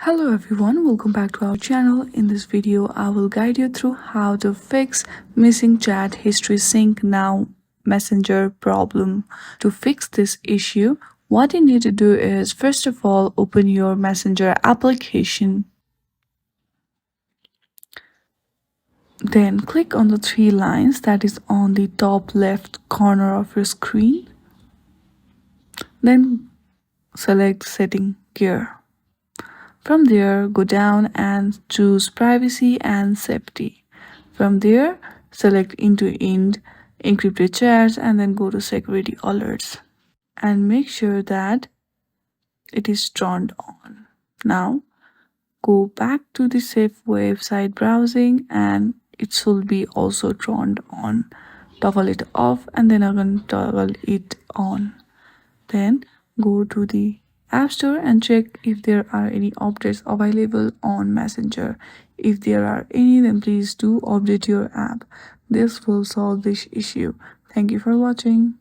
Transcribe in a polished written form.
Hello everyone, welcome back to our channel. In this video, I will guide you through how to fix missing chat history sync now messenger problem. To fix this issue, what you need to do is first of all open your messenger application. Then click on the three lines that is on the top left corner of your screen. Then select setting gear. From there, go down and choose privacy and safety. From there, select end-to-end encrypted chats and then go to security alerts. And make sure that it is turned on. Now, go back to the safe website browsing and it should be also turned on. Toggle it off and then again toggle it on. Then go to the App Store and check if there are any updates available on Messenger. If there are any, then please do update your app. This will solve this issue. Thank you for watching.